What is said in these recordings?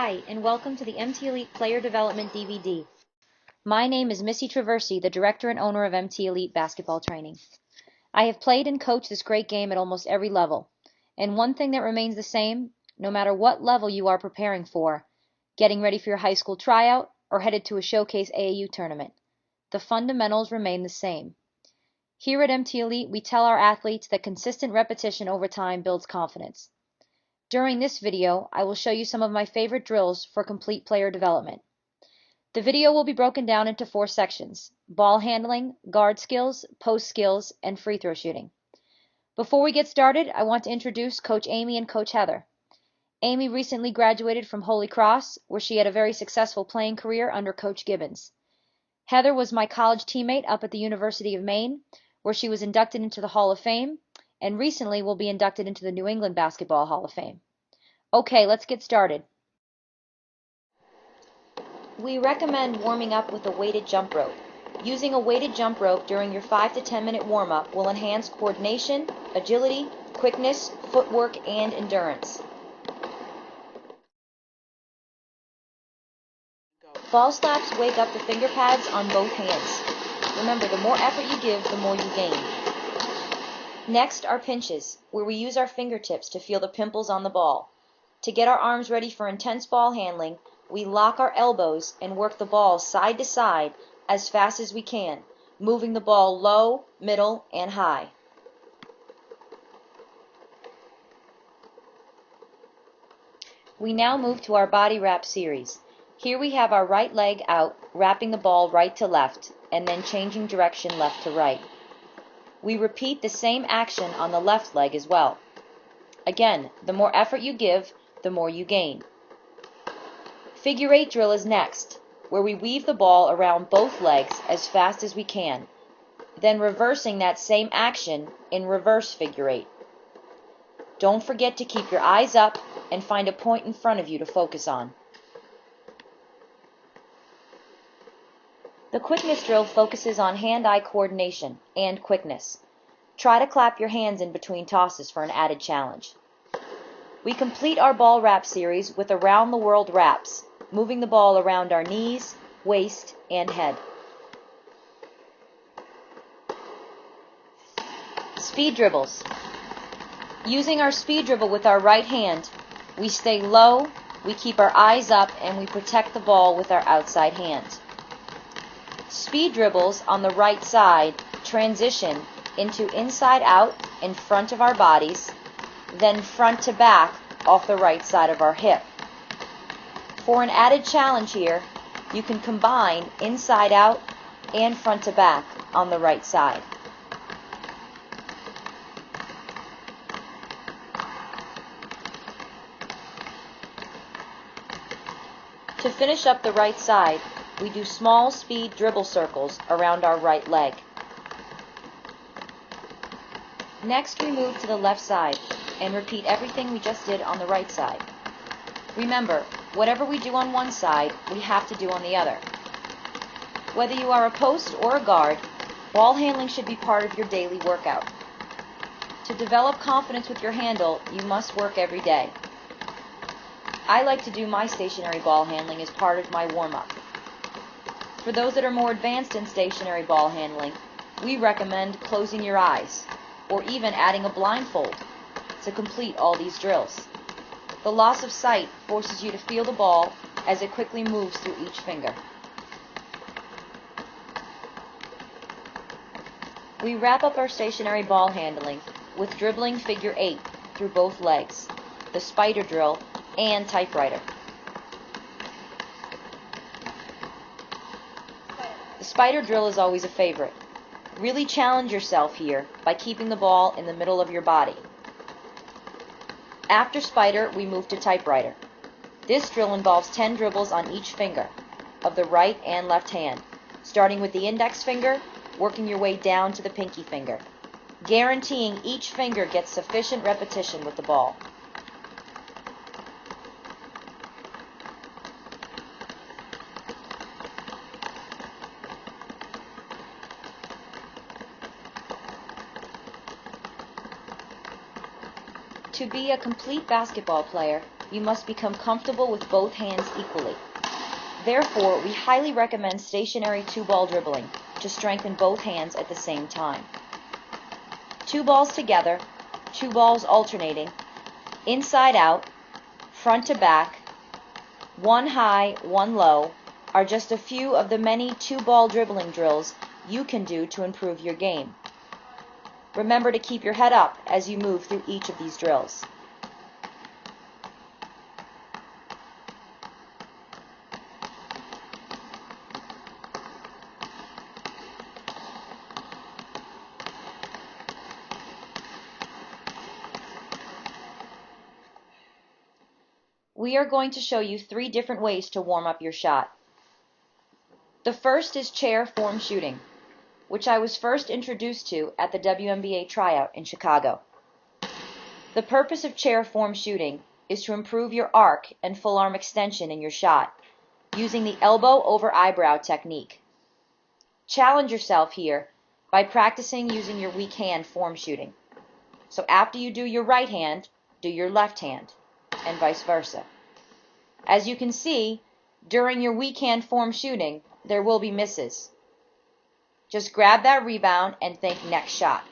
Hi, and welcome to the MT Elite Player Development DVD. My name is Missy Traversi, the director and owner of MT Elite Basketball Training. I have played and coached this great game at almost every level, and one thing that remains the same, no matter what level you are preparing for, getting ready for your high school tryout or headed to a showcase AAU tournament, the fundamentals remain the same. Here at MT Elite, we tell our athletes that consistent repetition over time builds confidence. During this video, I will show you some of my favorite drills for complete player development. The video will be broken down into 4 sections: ball handling, guard skills, post skills, and free throw shooting. Before we get started, I want to introduce Coach Amy and Coach Heather. Amy recently graduated from Holy Cross, where she had a very successful playing career under Coach Gibbons. Heather was my college teammate up at the University of Maine, where she was inducted into the Hall of Fame, and recently will be inducted into the New England Basketball Hall of Fame. Okay, let's get started. We recommend warming up with a weighted jump rope. Using a weighted jump rope during your 5 to 10 minute warm-up will enhance coordination, agility, quickness, footwork, and endurance. Ball slaps wake up the finger pads on both hands. Remember, the more effort you give, the more you gain. Next are pinches, where we use our fingertips to feel the pimples on the ball. To get our arms ready for intense ball handling, we lock our elbows and work the ball side to side as fast as we can, moving the ball low, middle, and high. We now move to our body wrap series. Here we have our right leg out, wrapping the ball right to left, and then changing direction left to right. We repeat the same action on the left leg as well. Again, the more effort you give, the more you gain. Figure 8 drill is next, where we weave the ball around both legs as fast as we can, then reversing that same action in reverse figure 8. Don't forget to keep your eyes up and find a point in front of you to focus on. The quickness drill focuses on hand-eye coordination and quickness. Try to clap your hands in between tosses for an added challenge. We complete our ball wrap series with around the world wraps, moving the ball around our knees, waist, and head. Speed dribbles. Using our speed dribble with our right hand, we stay low, we keep our eyes up, and we protect the ball with our outside hand. Speed dribbles on the right side transition into inside out in front of our bodies, then front to back off the right side of our hip. For an added challenge here, you can combine inside out and front to back on the right side. To finish up the right side, we do small speed dribble circles around our right leg. Next, we move to the left side and repeat everything we just did on the right side. Remember, whatever we do on one side, we have to do on the other. Whether you are a post or a guard, ball handling should be part of your daily workout. To develop confidence with your handle, you must work every day. I like to do my stationary ball handling as part of my warm-up. For those that are more advanced in stationary ball handling, we recommend closing your eyes, or even adding a blindfold to complete all these drills. The loss of sight forces you to feel the ball as it quickly moves through each finger. We wrap up our stationary ball handling with dribbling figure 8 through both legs, the spider drill, and typewriter. The spider drill is always a favorite. Really challenge yourself here by keeping the ball in the middle of your body. After spider, we move to typewriter. This drill involves 10 dribbles on each finger of the right and left hand, starting with the index finger, working your way down to the pinky finger, guaranteeing each finger gets sufficient repetition with the ball. To be a complete basketball player, you must become comfortable with both hands equally. Therefore, we highly recommend stationary two-ball dribbling to strengthen both hands at the same time. Two balls together, two balls alternating, inside out, front to back, one high, one low, are just a few of the many two-ball dribbling drills you can do to improve your game. Remember to keep your head up as you move through each of these drills. We are going to show you 3 different ways to warm up your shot. The first is chair form shooting, which I was first introduced to at the WNBA tryout in Chicago. The purpose of chair form shooting is to improve your arc and full arm extension in your shot, using the elbow over eyebrow technique. Challenge yourself here by practicing using your weak hand form shooting. So after you do your right hand, do your left hand, and vice versa. As you can see, during your weak hand form shooting, there will be misses. Just grab that rebound and think next shot.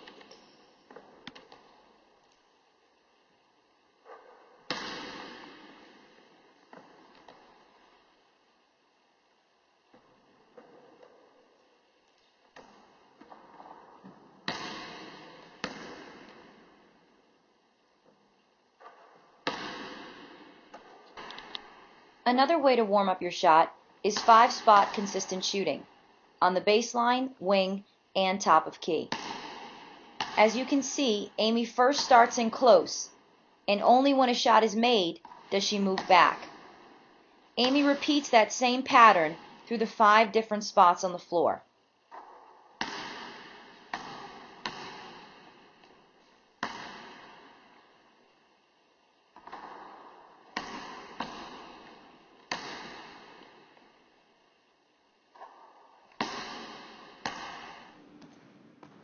Another way to warm up your shot is 5-spot consistent shooting on the baseline, wing, and top of key. As you can see, Amy first starts in close, and only when a shot is made does she move back. Amy repeats that same pattern through the 5 different spots on the floor.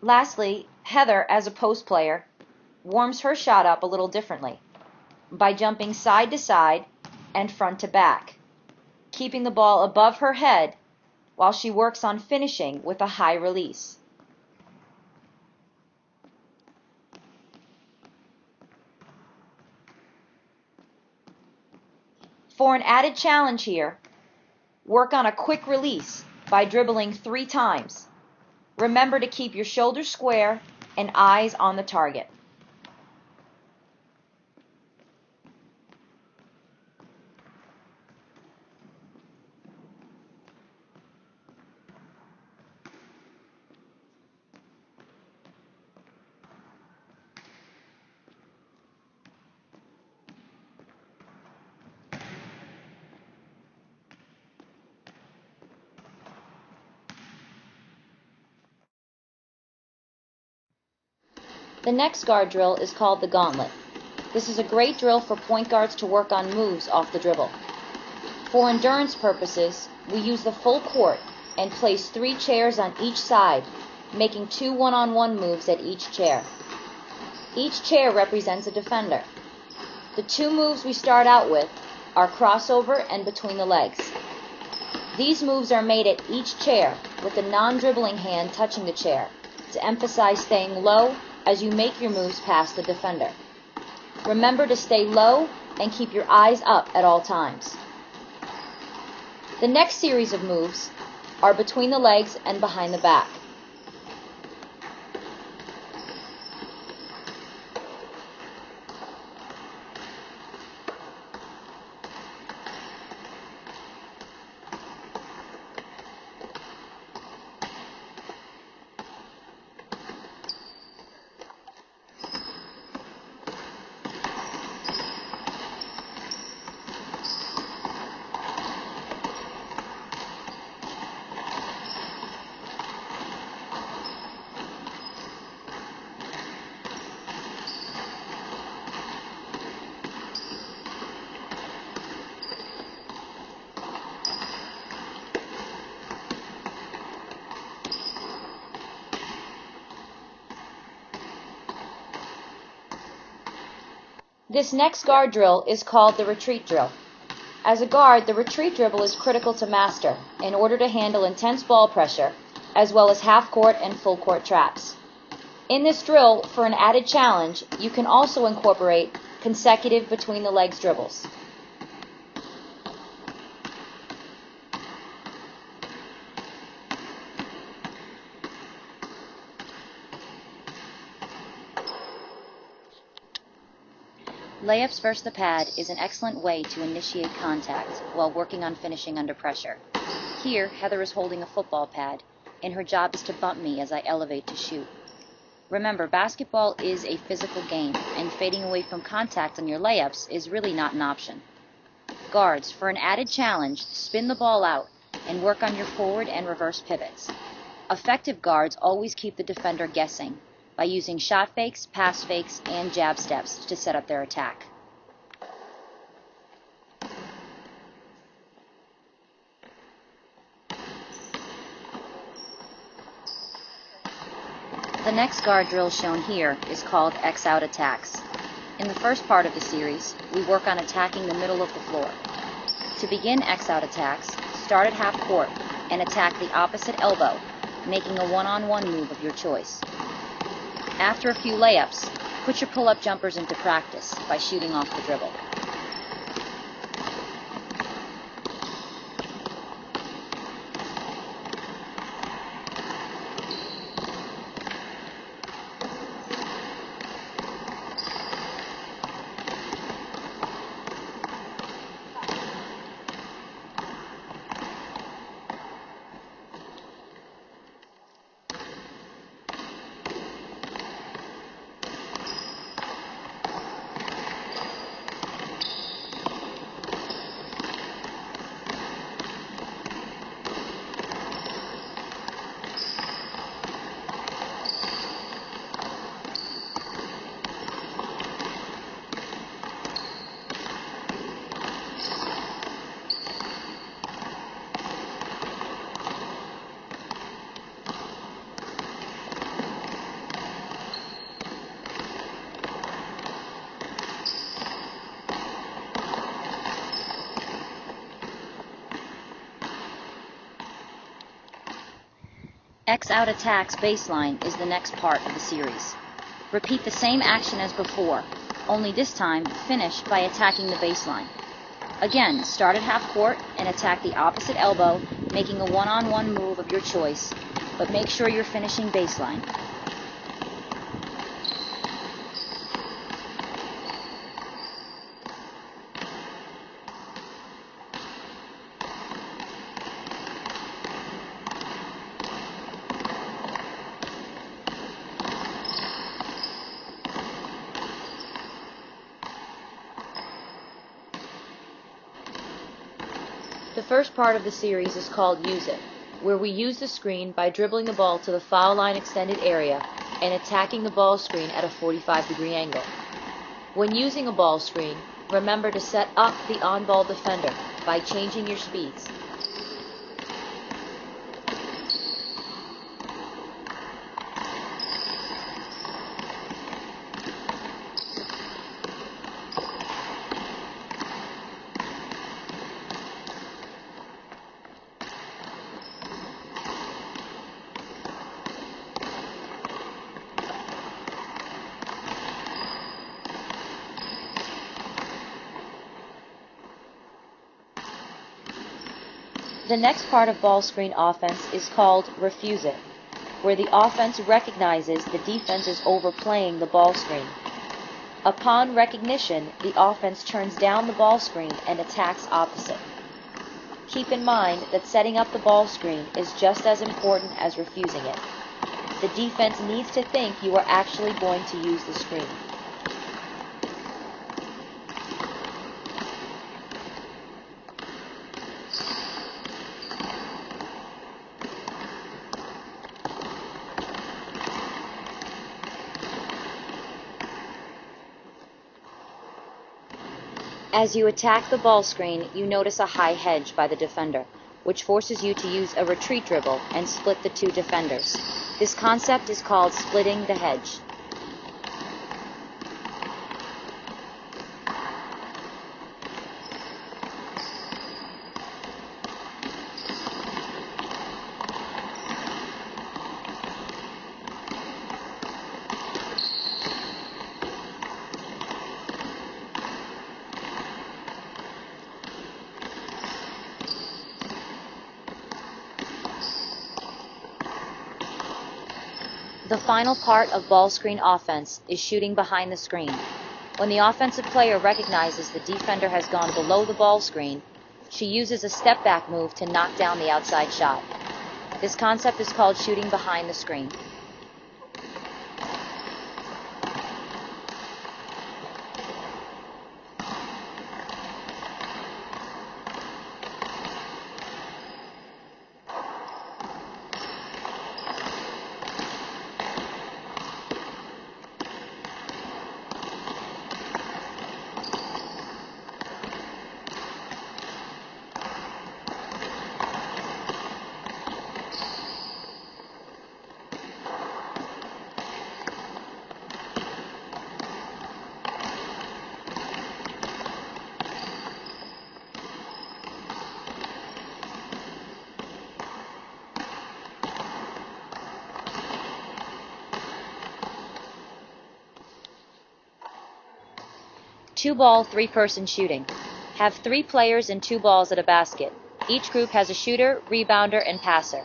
Lastly, Heather, as a post player, warms her shot up a little differently by jumping side to side and front to back, keeping the ball above her head while she works on finishing with a high release. For an added challenge here, work on a quick release by dribbling 3 times. Remember to keep your shoulders square and eyes on the target. The next guard drill is called the gauntlet. This is a great drill for point guards to work on moves off the dribble. For endurance purposes, we use the full court and place 3 chairs on each side, making 2 one-on-one moves at each chair. Each chair represents a defender. The 2 moves we start out with are crossover and between the legs. These moves are made at each chair with the non-dribbling hand touching the chair to emphasize staying low as you make your moves past the defender. Remember to stay low and keep your eyes up at all times. The next series of moves are between the legs and behind the back. This next guard drill is called the retreat drill. As a guard, the retreat dribble is critical to master in order to handle intense ball pressure, as well as half-court and full-court traps. In this drill, for an added challenge, you can also incorporate consecutive between-the-legs dribbles. Layups versus the pad is an excellent way to initiate contact while working on finishing under pressure. Here, Heather is holding a football pad, and her job is to bump me as I elevate to shoot. Remember, basketball is a physical game, and fading away from contact on your layups is really not an option. Guards, for an added challenge, spin the ball out and work on your forward and reverse pivots. Effective guards always keep the defender guessing by using shot fakes, pass fakes, and jab steps to set up their attack. The next guard drill shown here is called X-out attacks. In the first part of the series, we work on attacking the middle of the floor. To begin X-out attacks, start at half court and attack the opposite elbow, making a one-on-one move of your choice. After a few layups, put your pull-up jumpers into practice by shooting off the dribble. X-out attacks baseline is the next part of the series. Repeat the same action as before, only this time finish by attacking the baseline. Again, start at half court and attack the opposite elbow, making a one-on-one move of your choice, but make sure you're finishing baseline. The first part of the series is called Use It, where we use the screen by dribbling the ball to the foul line extended area and attacking the ball screen at a 45-degree angle. When using a ball screen, remember to set up the on-ball defender by changing your speeds. The next part of ball screen offense is called Refuse It, where the offense recognizes the defense is overplaying the ball screen. Upon recognition, the offense turns down the ball screen and attacks opposite. Keep in mind that setting up the ball screen is just as important as refusing it. The defense needs to think you are actually going to use the screen. As you attack the ball screen, you notice a high hedge by the defender, which forces you to use a retreat dribble and split the two defenders. This concept is called splitting the hedge. The final part of ball screen offense is shooting behind the screen. When the offensive player recognizes the defender has gone below the ball screen, she uses a step-back move to knock down the outside shot. This concept is called shooting behind the screen. Two-ball, three-person shooting. Have 3 players and 2 balls at a basket. Each group has a shooter, rebounder, and passer.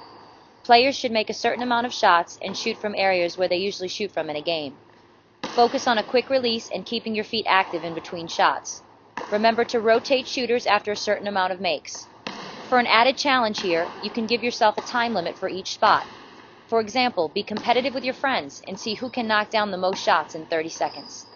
Players should make a certain amount of shots and shoot from areas where they usually shoot from in a game. Focus on a quick release and keeping your feet active in between shots. Remember to rotate shooters after a certain amount of makes. For an added challenge here, you can give yourself a time limit for each spot. For example, be competitive with your friends and see who can knock down the most shots in 30 seconds.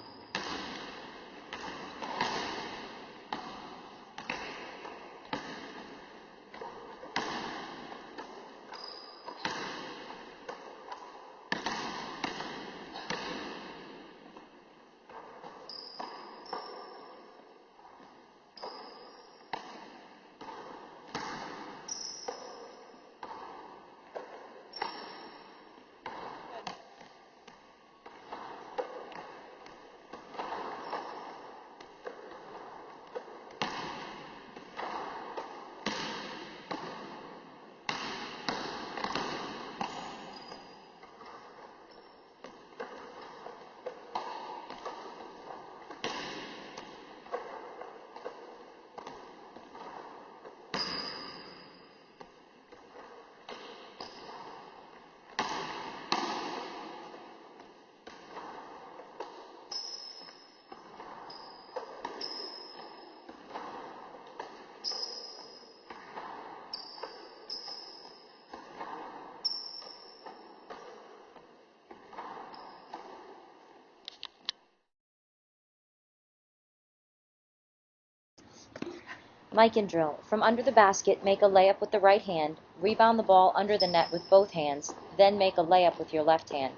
Mikan drill. From under the basket, make a layup with the right hand, rebound the ball under the net with both hands, then make a layup with your left hand.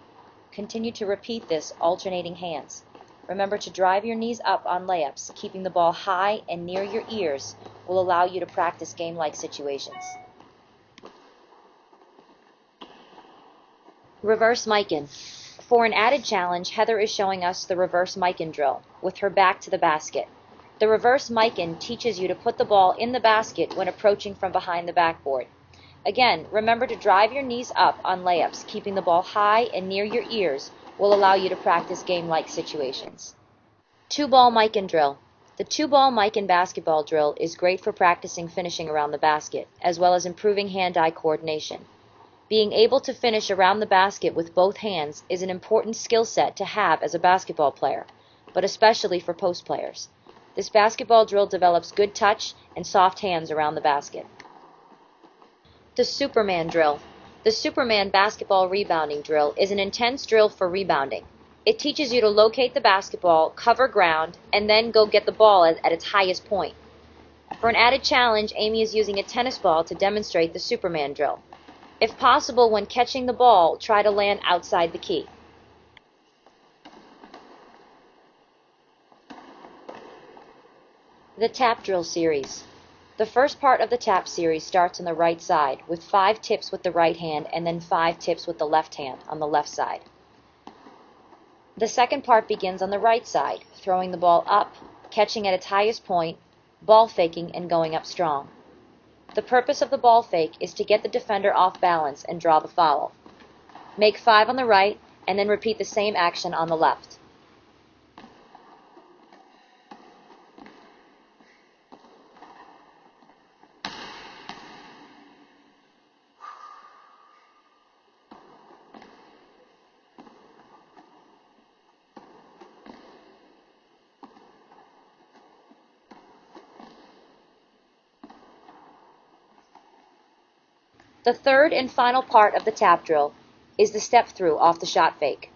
Continue to repeat this, alternating hands. Remember to drive your knees up on layups. Keeping the ball high and near your ears will allow you to practice game-like situations. Reverse Mikan. For an added challenge, Heather is showing us the reverse Mikan drill, with her back to the basket. The reverse Mikan teaches you to put the ball in the basket when approaching from behind the backboard. Again, remember to drive your knees up on layups. Keeping the ball high and near your ears will allow you to practice game-like situations. Two-ball Mikan drill. The two-ball Mikan basketball drill is great for practicing finishing around the basket, as well as improving hand-eye coordination. Being able to finish around the basket with both hands is an important skill set to have as a basketball player, but especially for post players. This basketball drill develops good touch and soft hands around the basket. The Superman drill. The Superman basketball rebounding drill is an intense drill for rebounding. It teaches you to locate the basketball, cover ground, and then go get the ball at its highest point. For an added challenge, Amy is using a tennis ball to demonstrate the Superman drill. If possible, when catching the ball, try to land outside the key. The tap drill series. The first part of the tap series starts on the right side with 5 tips with the right hand and then 5 tips with the left hand on the left side. The second part begins on the right side, throwing the ball up, catching at its highest point, ball faking, and going up strong. The purpose of the ball fake is to get the defender off balance and draw the foul. Make 5 on the right and then repeat the same action on the left. The third and final part of the tap drill is the step through off the shot fake.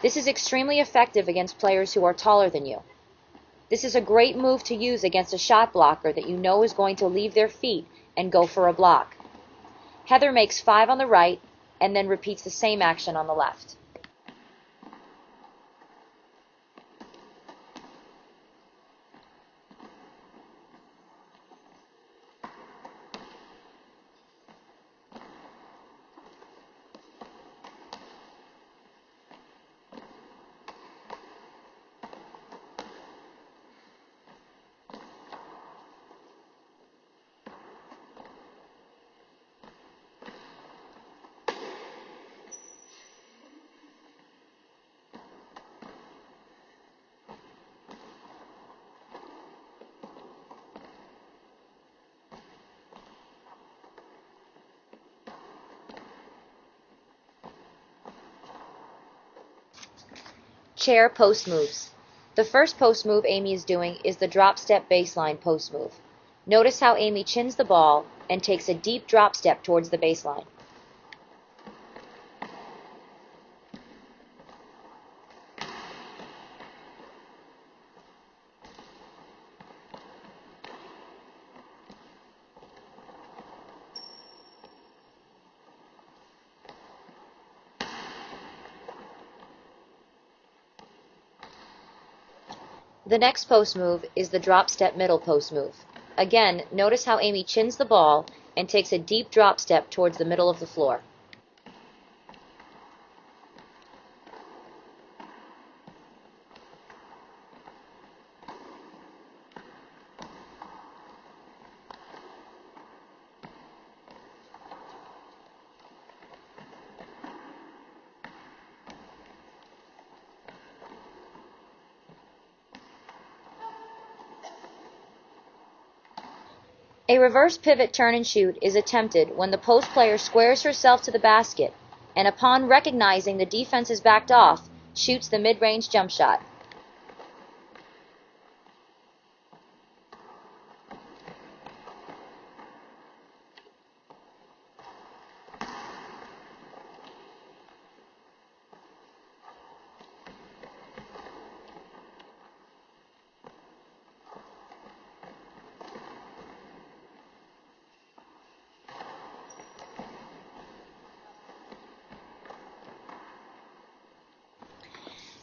This is extremely effective against players who are taller than you. This is a great move to use against a shot blocker that you know is going to leave their feet and go for a block. Heather makes 5 on the right and then repeats the same action on the left. Chair post moves. The first post move Amy is doing is the drop step baseline post move. Notice how Amy chins the ball and takes a deep drop step towards the baseline. The next post move is the drop step middle post move. Again, notice how Amy chins the ball and takes a deep drop step towards the middle of the floor. A reverse pivot turn and shoot is attempted when the post player squares herself to the basket and upon recognizing the defense is backed off, shoots the mid-range jump shot.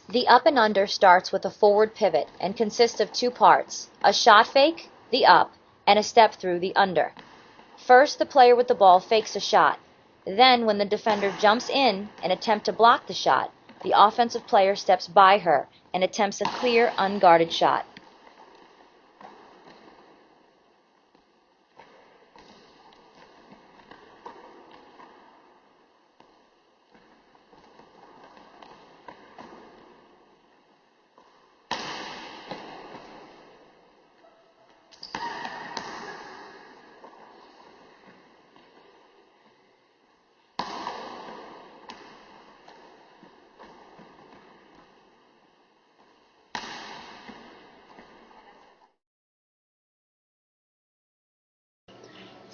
The up and under starts with a forward pivot and consists of 2 parts, a shot fake, the up, and a step through, the under. First, the player with the ball fakes a shot. Then, when the defender jumps in and attempts to block the shot, the offensive player steps by her and attempts a clear, unguarded shot.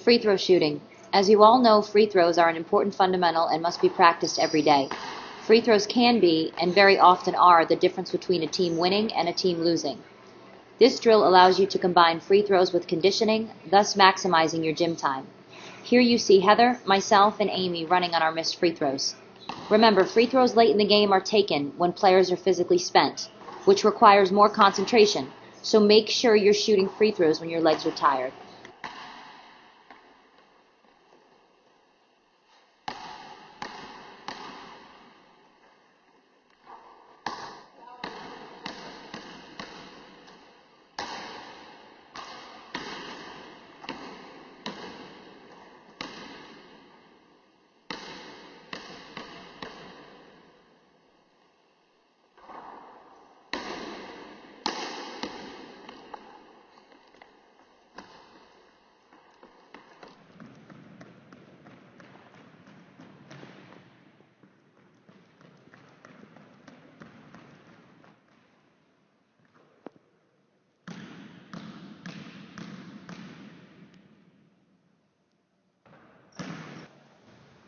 Free throw shooting. As you all know, free throws are an important fundamental and must be practiced every day. Free throws can be, and very often are, the difference between a team winning and a team losing. This drill allows you to combine free throws with conditioning, thus maximizing your gym time. Here you see Heather, myself, and Amy running on our missed free throws. Remember, free throws late in the game are taken when players are physically spent, which requires more concentration, so make sure you're shooting free throws when your legs are tired.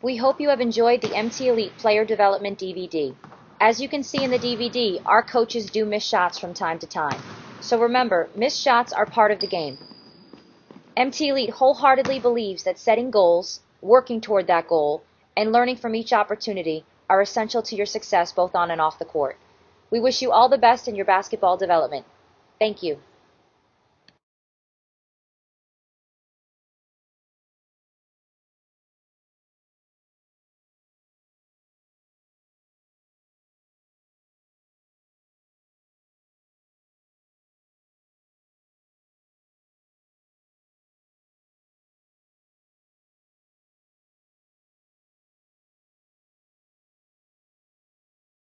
We hope you have enjoyed the MT Elite Player Development DVD. As you can see in the DVD, our coaches do miss shots from time to time. So remember, missed shots are part of the game. MT Elite wholeheartedly believes that setting goals, working toward that goal, and learning from each opportunity are essential to your success both on and off the court. We wish you all the best in your basketball development. Thank you.